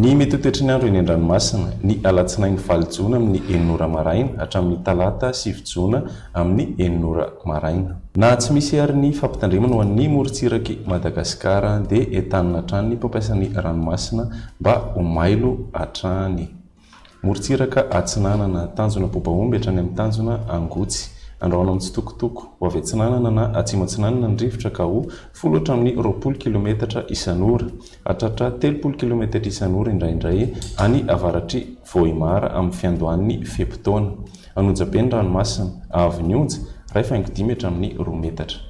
Ny mety ho toetriny andro eny an-dranomasina ny alatsinainy valo jona amin'ny 9 maraina hatramin'ny talata 7 jona amin'ny 9 maraina. Na tsy misy ary ny fampitandremana ho an'ny morontsirak'i Madagasikara dia entanina hatrany ny mpampiasany ranomasina mba ho mailo hatrany. Morontsiraka Atsinanana, tanjona Bobaomby hatrany amin'ny tanjona Angotsy. Andrahoana amin'ny tsitokotoko ho avy Atsinanana na Atsimo Atsinanana ny rivotra ka ho 10 hatramin'ny 20 kilometatra isan'ora, hatratra 30 kilometatra isan'ora indraindray any avaratry Vohimara amin'ny fiandohan'ny fepitaona. Anonjabe ny ranomasina avy Onja 1.5 hatramin'ny 2 metatra.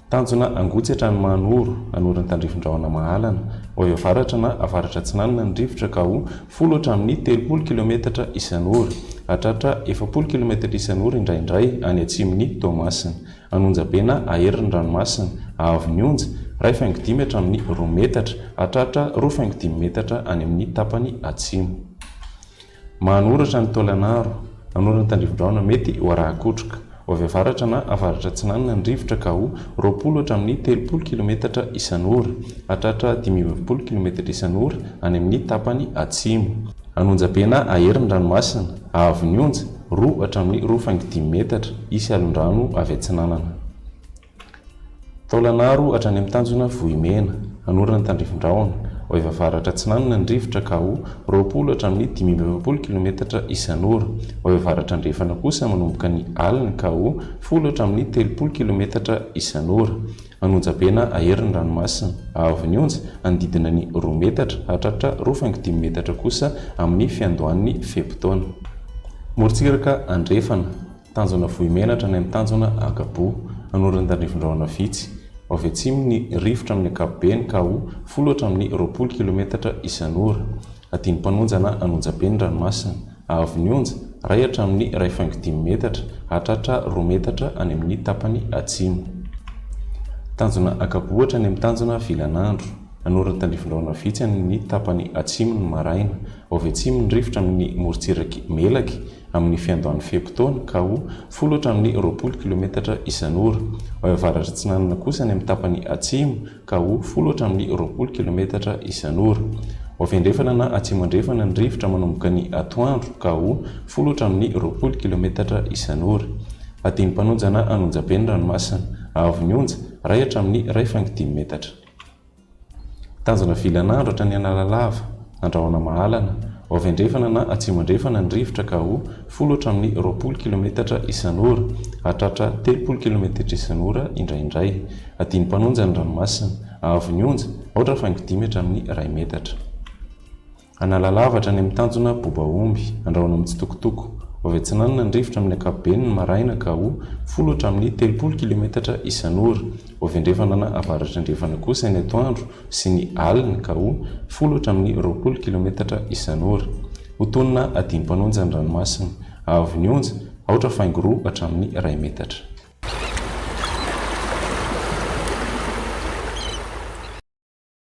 Tanjona Angotsy hatrany Mahanoro, anorin'ny tandrifin-drahona Mahalana, ho avy avaratra na avaratra Atsinanana ny rivotra ka ho 10 hatramin'ny 30 kilometatra isan'ora, hatratra 70 kilometatra isan'ora indraindray any atsimon'ny Toamasina. Anonjabe na aherin'ny ranomasina avy Onja 1.5 hatramin'ny 2 metatra, hatratra 2.5 metatra any amin'ny tapany atsimo. Mahanoratra ny Tolagnaro, anorin'ny tandrifin-drahona mety ho araha-kotroka, ho avy avaratra na avaratra Atsinanana ny rivotra ka ho 20 hatramin'ny 30 kilometatra isan'ora, hatratra 15 kilometatra isan'ora any amin'ny tapany atsimo. Anonjabe na aherin'ny ranomasina avy Onja 2 hatramin'ny 2.5 metatra, isy alon-drano avy Atsinanana. Tolagnaro hatrany amin'ny tanjona Vohimena, anorin'ny tandrifin-drahona, ho avy avaratra Atsinanana ny rivotra ka ho 20 hatramin'ny 15 kilometatra isan'ora, ho avy avaratra andrefana kosa manomboka ny alina ka ho 10 hatramin'ny 30 kilometatra isan'ora. Anonjabe na aherin'ny ranomasina avy Onja andidina ny 2 metatra, hatratra 2.5 metatra kosa amin'ny fiandohan'ny fepitaona. Morontsiraka Andrefana, tanjona Vohimena hatrany amin'ny tanjona Agabo, anorin'ny tandrifin-drahona Vitsy, ho avy atsimon'ny rivotra amin'ny ankapobeny ka ho 10 hatramin'ny 20 kilometatra isan'ora. Adiny mpanonja na anonjabe ny ranomasina avy Onja 1 hatramin'ny 1.5 metatra, hatratra 2 metatra any amin'ny tapany atsimo. Tanjona Agabo hatrany amin'ny tanjona Vilanandro, anorin'ny tandrifin-drahona Vitsy amin'ny tapany atsimo ny maraina, ho avy atsimo ny rivotra amin'ny morontsiraky Melaky amin'ny fiandohan'ny fepitaona ka ho 10 hatramin'ny 20 kilometatra isan'ora, ho avy avaratra Atsinanana kosa ny amin'ny tapany atsimo ka ho 10 hatramin'ny 20 kilometatra isan'ora. Ho avy andrefana na atsimo andrefana ny rivotra manomboka ny atoandro ka ho 10 hatramin'ny 20 kilometatra isan'ora. Adiny mpanonja na anonjabe ny ranomasina avy Onja 1 hatramin'ny 1.5 metatra. Tanjona Vilanandro hatrany Analalava, andrahoana Mahalana, ho avy andrefana na atsimo andrefana ny rivotra ka ho 10 hatramin'ny 20 kilometatra isan'ora, hatratra 30 kilometatra isan'ora indraindray. Adiny mpanonja ny ranomasina avy Onja 1.5 hatramin'ny 2 metatra. Analalava hatrany amin'ny tanjona Bobaomby, andrahoana amin'ny tsitokotoko, ho avy Atsinanana ny rivotra amin'ny ankapobeny ny maraina ka ho 10 hatramin'ny 30 kilometatra isan'ora, ho avy andrefana na avaratra andrefana kosa ny atoandro sy ny alina ka ho 10 hatramin'ny 20 kilometatra isan'ora. Ho tonina adiny mpanonja ny ranomasina avy Onja 2.2 hatramin'ny 2 metatra.